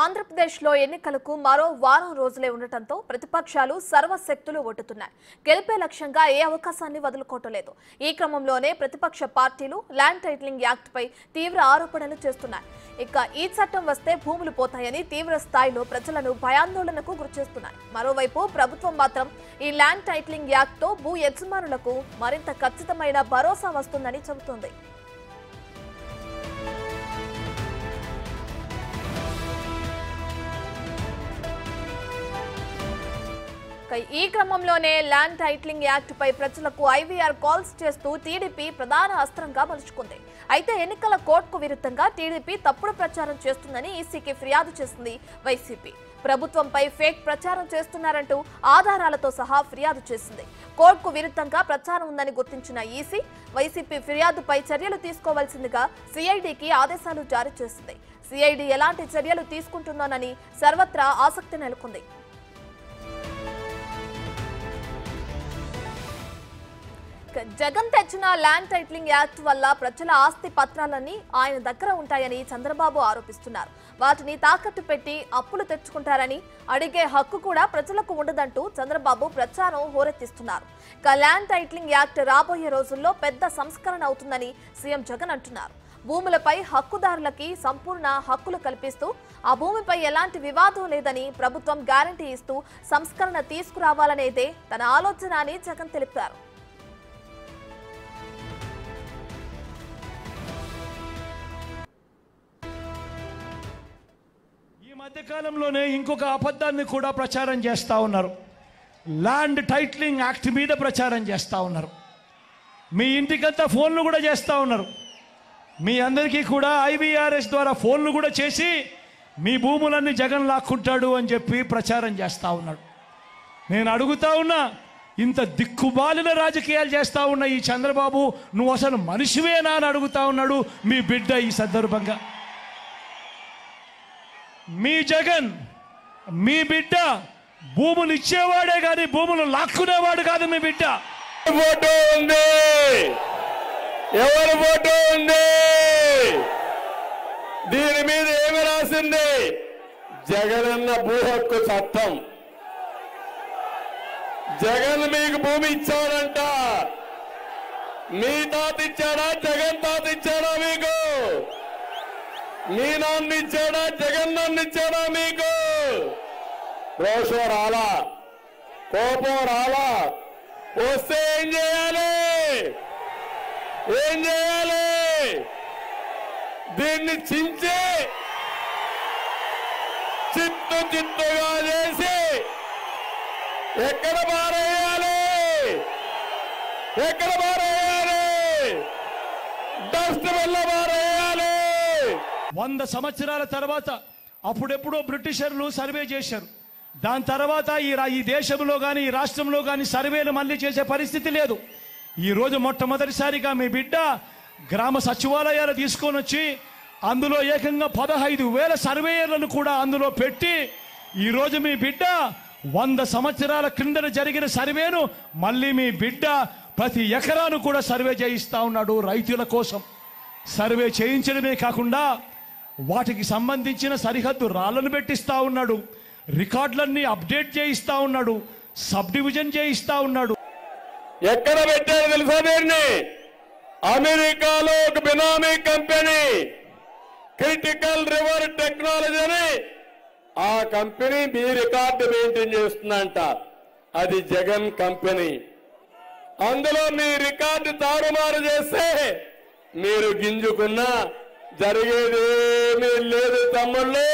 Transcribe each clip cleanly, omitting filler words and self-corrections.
ఆంధ్రప్రదేశ్లో ఎన్నికలకు మరో వారం రోజులే ఉండటంతో ప్రతిపక్షాలు సర్వశక్తులు ఒడ్డుతున్నాయి. గెలిపే లక్ష్యంగా ఏ అవకాశాన్ని వదులుకోవట్లేదు. ఈ క్రమంలోనే ప్రతిపక్ష పార్టీలు ల్యాండ్ టైటిలింగ్ యాక్ట్ పై తీవ్ర ఆరోపణలు చేస్తున్నాయి. ఈ చట్టం వస్తే భూములు పోతాయని తీవ్ర స్థాయిలో ప్రజలను భయాందోళనకు గురిచేస్తున్నాయి. మరోవైపు ప్రభుత్వం మాత్రం ఈ ల్యాండ్ టైటిలింగ్ యాక్ట్ తో భూ యజమానులకు మరింత ఖచ్చితమైన భరోసా వస్తుందని చెబుతోంది. ఈ క్రమంలోనే ల్యాండ్ టైటిలింగ్ యాక్ట్ పై ప్రజలకు ఐవీఆర్ కాల్స్ చేస్తూ టీడీపీ ప్రధాన అస్త్రంగా మలుచుకుంది. అయితే ఎన్నికల కోడ్కు విరుద్ధంగా టీడీపీ తప్పుడు ప్రచారం చేస్తుందని ఈసీకి ఫిర్యాదు చేసింది వైసీపీ. ప్రభుత్వంపై ఫేక్ ప్రచారం చేస్తున్నారంటూ ఆధారాలతో సహా ఫిర్యాదు చేసింది. కోడ్కు విరుద్ధంగా ప్రచారం ఉందని గుర్తించిన ఈసీ వైసీపీ ఫిర్యాదుపై చర్యలు తీసుకోవాల్సిందిగా సిఐడికి ఆదేశాలు జారీ చేసింది. సిఐడి ఎలాంటి చర్యలు తీసుకుంటుందోనని సర్వత్రా ఆసక్తి నెలకొంది. జగన్ తెచ్చిన ల్యాండ్ టైటిలింగ్ యాక్ట్ వల్ల ప్రజల ఆస్తి పత్రాలన్నీ ఆయన దగ్గర ఉంటాయని చంద్రబాబు ఆరోపిస్తున్నారు. వాటిని తాకట్టు పెట్టి అప్పులు తెచ్చుకుంటారని, అడిగే హక్కు కూడా ప్రజలకు ఉండదంటూ చంద్రబాబు ప్రచారం హోరెత్తిస్తున్నారు. ల్యాండ్ టైటిలింగ్ యాక్ట్ రాబోయే రోజుల్లో పెద్ద సంస్కరణ అవుతుందని సీఎం జగన్ అంటున్నారు. భూములపై హక్కుదారులకి సంపూర్ణ హక్కులు కల్పిస్తూ ఆ భూమిపై ఎలాంటి వివాదం లేదని ప్రభుత్వం గ్యారంటీ ఇస్తూ సంస్కరణ తీసుకురావాలనేదే తన ఆలోచన అని జగన్ తెలిపారు. మధ్యకాలంలోనే ఇంకొక అబద్ధాన్ని కూడా ప్రచారం చేస్తూ ఉన్నారు. ల్యాండ్ టైటిలింగ్ యాక్ట్ మీద ప్రచారం చేస్తూ ఉన్నారు. మీ ఇంటికంతా ఫోన్లు కూడా చేస్తూ ఉన్నారు. మీ అందరికీ కూడా ఐవీఆర్ఎస్ ద్వారా ఫోన్లు కూడా చేసి మీ భూములన్నీ జగన్ లాక్కుంటాడు అని చెప్పి ప్రచారం చేస్తూ ఉన్నాడు. నేను అడుగుతా ఉన్నా, ఇంత దిక్కుబాలిన రాజకీయాలు చేస్తూ ఉన్న ఈ చంద్రబాబు, నువ్వు అసలు మనిషివేనా అని అడుగుతా ఉన్నాడు మీ బిడ్డ. ఈ సందర్భంగా మీ జగన్, మీ బిడ్డ భూములు ఇచ్చేవాడే కానీ భూములు లాక్కునేవాడు కాదు. మీ బిడ్డ ఫోటో ఉంది, ఎవరి ఫోటో ఉంది, దీని మీద ఏమి రాసింది? జగనన్న భూ హక్కు చట్టం. జగన్ మీకు భూమి ఇచ్చాడంట. మీ తాత ఇచ్చాడా? జగన్ తాత ఇచ్చాడా మీకు? మీ నాన్న ఇచ్చాడా? జగన్ నాన్న ఇచ్చాడా మీకు? రోషం రాలా, కోపం రాలా? వస్తే ఏం చేయాలి? ఏం చేయాలి? దీన్ని చించి చిత్తుగా చేసి ఎక్కడ పారేయాలి? ఎక్కడ పారేయాలి? డస్ట్ బిల్ల పారేయాలి. 100 సంవత్సరాల తర్వాత అప్పుడెప్పుడో బ్రిటిషర్లు సర్వే చేశారు. దాని తర్వాత ఈ దేశంలో కానీ ఈ రాష్ట్రంలో కానీ సర్వేలు మళ్ళీ చేసే పరిస్థితి లేదు. ఈరోజు మొట్టమొదటిసారిగా మీ బిడ్డ గ్రామ సచివాలయాలు తీసుకొని వచ్చి అందులో ఏకంగా 15,000 సర్వేయర్లను కూడా అందులో పెట్టి ఈరోజు మీ బిడ్డ 100 సంవత్సరాల క్రిందన జరిగిన సర్వేను మళ్ళీ మీ బిడ్డ ప్రతి ఎకరాను కూడా సర్వే చేయిస్తా ఉన్నాడు. రైతుల కోసం సర్వే చేయించడమే కాకుండా వాటికి సంబంధించిన సరిహద్దు రాళ్లను పెట్టిస్తా ఉన్నాడు. రికార్డులన్నీ అప్డేట్ చేయిస్తా ఉన్నాడు. సబ్ డివిజన్ చేయిస్తా ఉన్నాడు. ఎక్కడ పెట్టారు తెలుసా? దీన్ని అమెరికాలో ఒక బినామీ కంపెనీ క్రిటికల్ రివర్ టెక్నాలజీ అని ఆ కంపెనీ మీ రికార్డు మెయింటైన్ చేస్తుందంట. అది జగన్ కంపెనీ. అందులో మీ రికార్డు తారుమారు చేస్తే మీరు గింజుకున్నా జరిగేది ఏమీ లేదు తమ్ముళ్ళు.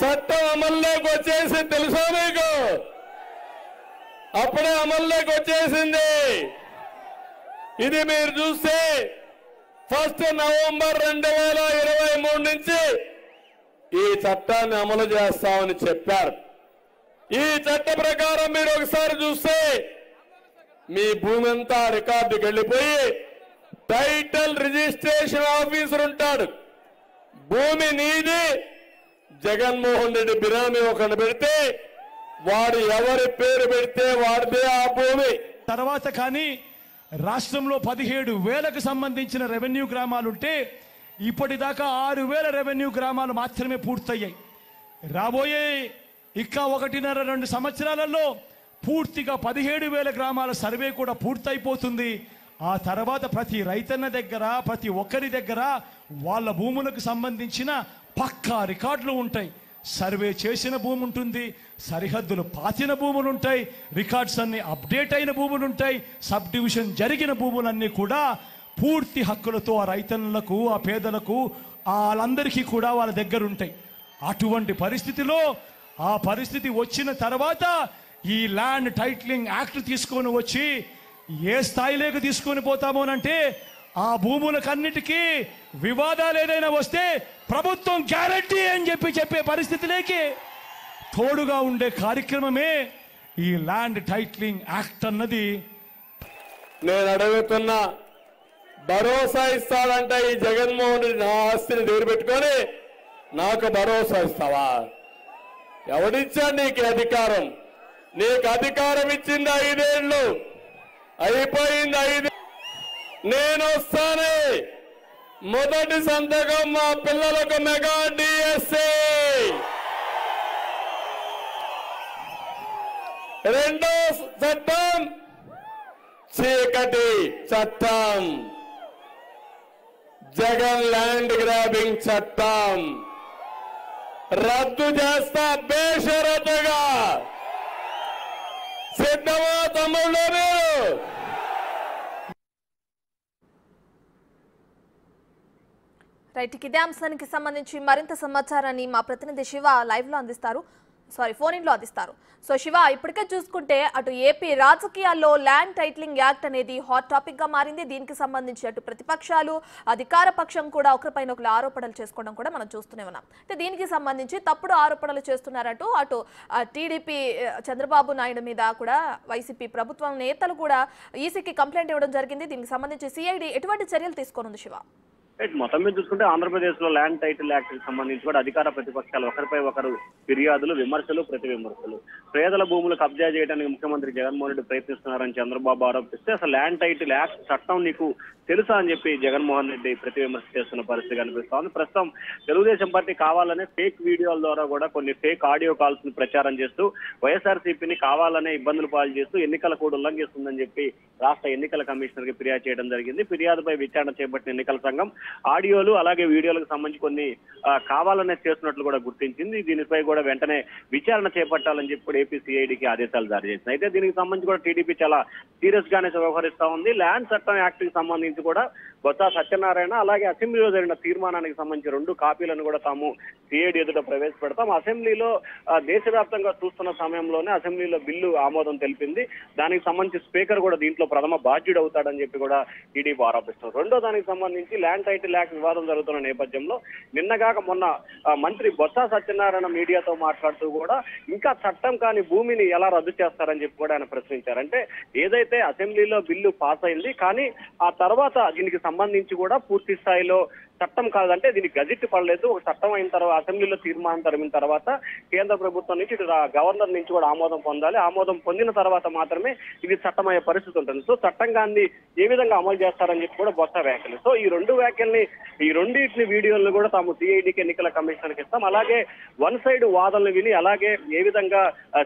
చట్టం అమల్లోకి వచ్చేసి తెలుసా మీకు? అప్పుడే అమల్లోకి వచ్చేసింది. ఇది మీరు చూస్తే 1 నవంబర్ 2023 నుంచి ఈ చట్టాన్ని అమలు చేస్తామని చెప్పారు. ఈ చట్ట ప్రకారం మీరు ఒకసారి చూస్తే మీ భూమి అంతా రికార్డుకి వెళ్ళిపోయి టైటిల్ రిజిస్ట్రేషన్ ఆఫీసర్ ఉంటాడు. భూమి నీది, జగన్మోహన్ రెడ్డి బినామీ ఒకరిని పెడితే వాడు ఎవరి పేరు పెడితే వాడిదే ఆ భూమి. తర్వాత కానీ రాష్ట్రంలో 17,000కు సంబంధించిన రెవెన్యూ గ్రామాలుంటే ఇప్పటిదాకా 6,000 రెవెన్యూ గ్రామాలు మాత్రమే పూర్తయ్యాయి. రాబోయే ఇంకా 1.5-2 సంవత్సరాలలో పూర్తిగా 17,000 గ్రామాల సర్వే కూడా పూర్తయిపోతుంది. ఆ తర్వాత ప్రతి రైతన్న దగ్గర, ప్రతి ఒక్కరి దగ్గర వాళ్ళ భూములకు సంబంధించిన పక్కా రికార్డులు ఉంటాయి. సర్వే చేసిన భూమి ఉంటుంది, సరిహద్దులు పాతిన భూములు ఉంటాయి, రికార్డ్స్ అన్ని అప్డేట్ అయిన భూములు ఉంటాయి, సబ్ డివిజన్ జరిగిన భూములన్నీ కూడా పూర్తి హక్కులతో ఆ రైతన్నులకు, ఆ పేదలకు, వాళ్ళందరికీ కూడా వాళ్ళ దగ్గర ఉంటాయి. అటువంటి పరిస్థితిలో ఆ పరిస్థితి వచ్చిన తర్వాత ఈ ల్యాండ్ టైటిలింగ్ యాక్ట్ తీసుకొని వచ్చి ఏ స్థాయిలోకి తీసుకొని పోతామోనంటే ఆ భూములకన్నిటికీ వివాదాలు ఏదైనా వస్తే ప్రభుత్వం గ్యారంటీ అని చెప్పే పరిస్థితిలోకి తోడుగా ఉండే కార్యక్రమమే ఈ ల్యాండ్ టైటిలింగ్ యాక్ట్ అన్నది. నేను అడుగుతున్నా, భరోసా ఇస్తాడంట ఈ జగన్మోహన్ రెడ్డి నా ఆస్తిని దగ్గర పెట్టుకొని నాకు భరోసా ఇస్తావా? ఎవడిచ్చాడు నీకు అధికారం? నీకు అధికారం ఇచ్చింది 5 ఏళ్ళు, అయిపోయింది 5. నేను వస్తానే మొదటి సంతకం మా పిల్లలకు మెగా డిఎస్సి, రెండో చట్టం చీకటి చట్టం, జగన్ ల్యాండ్ గ్రాబింగ్ చట్టం రద్దు చేస్తా బేషరతుగా. సిద్ధమా తమ్ముళ్ళు మీరు? రైట్, ఇదే అంశానికి సంబంధించి మరింత సమాచారాన్ని మా ప్రతినిధి శివ ఫోన్ ఇన్ లో అందిస్తారు. సో శివ, ఇప్పటికే చూసుకుంటే అటు ఏపీ రాజకీయాల్లో ల్యాండ్ టైటిలింగ్ యాక్ట్ అనేది హాట్ టాపిక్ గా మారింది. దీనికి సంబంధించి అటు ప్రతిపక్షాలు, అధికార పక్షం కూడా ఒకరిపైన ఒకరు ఆరోపణలు చేసుకోవడం కూడా మనం చూస్తూనే ఉన్నాం. అంటే దీనికి సంబంధించి తప్పుడు ఆరోపణలు చేస్తున్నారంటూ అటు టీడీపీ చంద్రబాబు నాయుడు మీద కూడా వైసీపీ ప్రభుత్వం నేతలు కూడా ఈసీకి కంప్లైంట్ ఇవ్వడం జరిగింది. దీనికి సంబంధించి సిఐడి ఎటువంటి చర్యలు తీసుకోనుంది శివ? మొత్తం మీద చూసుకుంటే ఆంధ్రప్రదేశ్ లో ల్యాండ్ టైటిల్ యాక్ట్ కి సంబంధించి కూడా అధికార ప్రతిపక్షాలు ఒకరిపై ఒకరు ఫిర్యాదులు, విమర్శలు, ప్రతి విమర్శలు. పేదల భూములు కబ్జా చేయడానికి ముఖ్యమంత్రి జగన్మోహన్ రెడ్డి ప్రయత్నిస్తున్నారని చంద్రబాబు ఆరోపిస్తే అసలు ల్యాండ్ టైటిల్ యాక్ట్ చట్టం నీకు తెలుసా అని చెప్పి జగన్మోహన్ రెడ్డి ప్రతి విమర్శ చేస్తున్న పరిస్థితి కనిపిస్తోంది. ప్రస్తుతం తెలుగుదేశం పార్టీ కావాలనే ఫేక్ వీడియోల ద్వారా కూడా కొన్ని ఫేక్ ఆడియో కాల్స్ ని ప్రచారం చేస్తూ వైఎస్ఆర్సీపీని కావాలనే ఇబ్బందులు పాలు చేస్తూ ఎన్నికల కోడ్ ఉల్లంఘిస్తుందని చెప్పి రాష్ట్ర ఎన్నికల కమిషనర్ కి ఫిర్యాదు చేయడం జరిగింది. ఫిర్యాదుపై విచారణ చేపట్టిన ఎన్నికల సంఘం ఆడియోలు అలాగే వీడియోలకు సంబంధించి కొన్ని కావాలనే చేస్తున్నట్లు కూడా గుర్తించింది. దీనిపై కూడా వెంటనే విచారణ చేపట్టాలని చెప్పి ఏపీ సిఐడికి ఆదేశాలు జారీ చేసింది. అయితే దీనికి సంబంధించి కూడా టీడీపీ చాలా సీరియస్ గానే వ్యవహరిస్తా ఉంది. ల్యాండ్ చట్టం యాక్ట్ కి సంబంధించి కూడా బొత్స సత్యనారాయణ అలాగే అసెంబ్లీలో జరిగిన తీర్మానానికి సంబంధించి 2 కాపీలను కూడా తాము సిఐడి ఎదుట ప్రవేశపెడతాం. అసెంబ్లీలో దేశవ్యాప్తంగా చూస్తున్న సమయంలోనే అసెంబ్లీలో బిల్లు ఆమోదం తెలిపింది. దానికి సంబంధించి స్పీకర్ కూడా దీంట్లో ప్రథమ బాధ్యుడు అవుతాడని చెప్పి కూడా టీడీపీ ఆరోపిస్తున్నారు. రెండో దానికి సంబంధించి ల్యాండ్ టైటిల్ యాక్ట్ వివాదం జరుగుతున్న నేపథ్యంలో నిన్నగాక మొన్న మంత్రి బొత్స సత్యనారాయణ మీడియాతో మాట్లాడుతూ కూడా ఇంకా చట్టం కాని భూమిని ఎలా రద్దు చేస్తారని చెప్పి కూడా ఆయన ప్రశ్నించారు. అంటే ఏదైతే అసెంబ్లీలో బిల్లు పాస్ అయింది కానీ ఆ తర్వాత దీనికి సంబంధించి కూడా పూర్తి స్థాయిలో చట్టం కాదంటే దీనికి గజెట్ పడలేదు. ఒక చట్టం అయిన తర్వాత అసెంబ్లీలో తీర్మానం జరిగిన తర్వాత కేంద్ర ప్రభుత్వం నుంచి ఇటు గవర్నర్ నుంచి కూడా ఆమోదం పొందాలి. ఆమోదం పొందిన తర్వాత మాత్రమే ఇది చట్టం అయ్యే పరిస్థితి ఉంటుంది. సో చట్టంగాన్ని ఏ విధంగా అమలు చేస్తారని చెప్పి కూడా బొత్స వ్యాఖ్యలు. సో ఈ 2 వ్యాఖ్యల్ని, ఈ రెండింటిని వీడియోలను కూడా తాము సిఐడికి ఎన్నికల కమిషనర్కి ఇస్తాం. అలాగే వన్ సైడ్ వాదనలు విని అలాగే ఏ విధంగా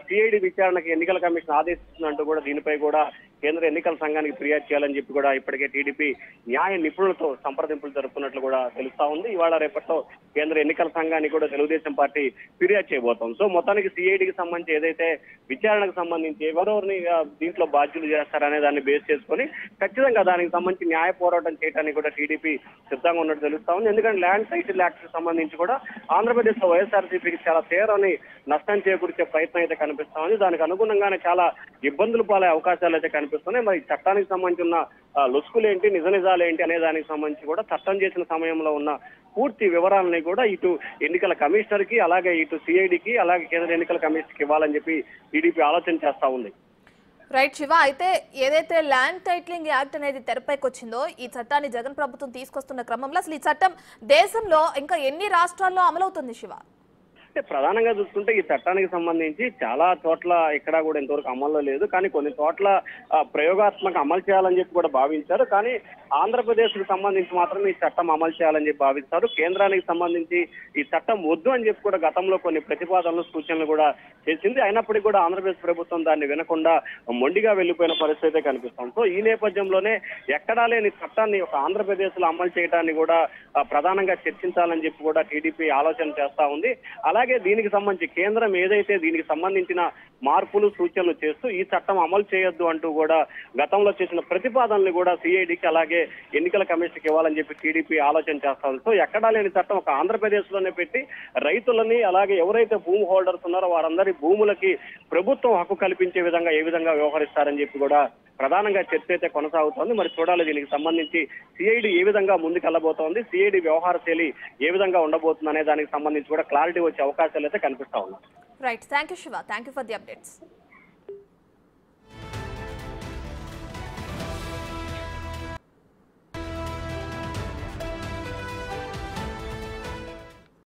సిఐడి విచారణకి ఎన్నికల కమిషన్ ఆదేశిస్తుందంటూ కూడా దీనిపై కూడా కేంద్ర ఎన్నికల సంఘానికి ఫిర్యాదు చేయాలని చెప్పి కూడా ఇప్పటికే టీడీపీ న్యాయ నిపుణులతో సంప్రదింపులు జరుపుతున్నట్లు కూడా తెలుస్తా ఉంది. ఇవాళ రేపట్లో కేంద్ర ఎన్నికల సంఘానికి కూడా తెలుగుదేశం పార్టీ ఫిర్యాదు చేయబోతాం. సో మొత్తానికి సిఐడికి సంబంధించి ఏదైతే విచారణకు సంబంధించి ఎవరెవరిని దీంట్లో బాధ్యులు చేస్తారనే దాన్ని బేస్ చేసుకొని ఖచ్చితంగా దానికి సంబంధించి న్యాయ పోరాటం చేయడానికి కూడా టీడీపీ సిద్ధంగా ఉన్నట్టు తెలుస్తా ఉంది. ఎందుకంటే ల్యాండ్ టైటిల్ యాక్ట్ కి సంబంధించి కూడా ఆంధ్రప్రదేశ్ లో వైఎస్ఆర్సీపీకి చాలా తీవ్రని నష్టం చేకూర్చే ప్రయత్నం అయితే కనిపిస్తా ఉంది. దానికి అనుగుణంగానే చాలా ఇబ్బందులు పాలే అవకాశాలు అయితే కనిపిస్తున్నాయి. మరి చట్టానికి సంబంధించి ఉన్న లొసుకులేంటి, నిజ నిజాలేంటి అనే దానికి సంబంధించి కూడా చట్టం చేసిన సమయంలో ఉన్న పూర్తి వివరాలని కూడా ఇటు ఎన్నికల కమిషనర్ కి అలాగే ఇటు సిఐడికి అలాగే కేంద్ర ఎన్నికల కమిషనర్ కి ఇవ్వాలని చెప్పి టీడీపీ ఆలోచన చేస్తా ఉంది. రైట్ శివ, అయితే ఏదైతే ల్యాండ్ టైటిలింగ్ యాక్ట్ అనేది తెరపైకి వచ్చిందో ఈ చట్టాన్ని జగన్ ప్రభుత్వం తీసుకొస్తున్న క్రమంలో అసలు ఈ చట్టం దేశంలో ఇంకా ఎన్ని రాష్ట్రాల్లో అమలవుతుంది శివ? ప్రధానంగా చూసుకుంటే ఈ చట్టానికి సంబంధించి చాలా చోట్ల ఎక్కడా కూడా ఇంతవరకు అమల్లో లేదు. కానీ కొన్ని చోట్ల ప్రయోగాత్మక అమలు చేయాలని చెప్పి కూడా భావించారు. కానీ ఆంధ్రప్రదేశ్ కు సంబంధించి మాత్రం ఈ చట్టం అమలు చేయాలని చెప్పి భావిస్తారు. కేంద్రానికి సంబంధించి ఈ చట్టం వద్దు అని చెప్పి కూడా గతంలో కొన్ని ప్రతిపాదనలు సూచనలు కూడా చేసింది. అయినప్పటికీ కూడా ఆంధ్రప్రదేశ్ ప్రభుత్వం దాన్ని వినకుండా మొండిగా వెళ్లిపోయిన పరిస్థితి కనిపిస్తుంది. సో ఈ నేపథ్యంలోనే ఎక్కడా లేని చట్టాన్ని ఒక ఆంధ్రప్రదేశ్ లో అమలు చేయడాన్ని కూడా ప్రధానంగా చర్చించాలని చెప్పి కూడా టీడీపీ ఆలోచన చేస్తా ఉంది. అలాగే దీనికి సంబంధించి కేంద్రం ఏదైతే దీనికి సంబంధించిన మార్పులు సూచనలు చేస్తూ ఈ చట్టం అమలు చేయొద్దు అంటూ కూడా గతంలో చేసిన ప్రతిపాదనలు కూడా సిఐడికి అలాగే ఎన్నికల కమిషన్కి ఇవ్వాలని చెప్పి టీడీపీ ఆలోచన చేస్తా ఉంది. సో ఎక్కడా లేని చట్టం ఒక ఆంధ్రప్రదేశ్ లోనే పెట్టి రైతులని అలాగే ఎవరైతే భూమి హోల్డర్స్ ఉన్నారో వారందరి భూములకి ప్రభుత్వం హక్కు కల్పించే విధంగా ఏ విధంగా వ్యవహరిస్తారని చెప్పి కూడా ప్రధానంగా చర్చ అయితే కొనసాగుతోంది. మరి చూడాలి దీనికి సంబంధించి సిఐడి ఏ విధంగా ముందుకెళ్లబోతోంది, సిఐడి వ్యవహార శైలి ఏ విధంగా ఉండబోతుంది అనే దానికి సంబంధించి కూడా క్లారిటీ వచ్చే అవకాశాలు అయితే కనిపిస్తా ఉన్నాయి. Right, thank you Shiva, thank you for the updates.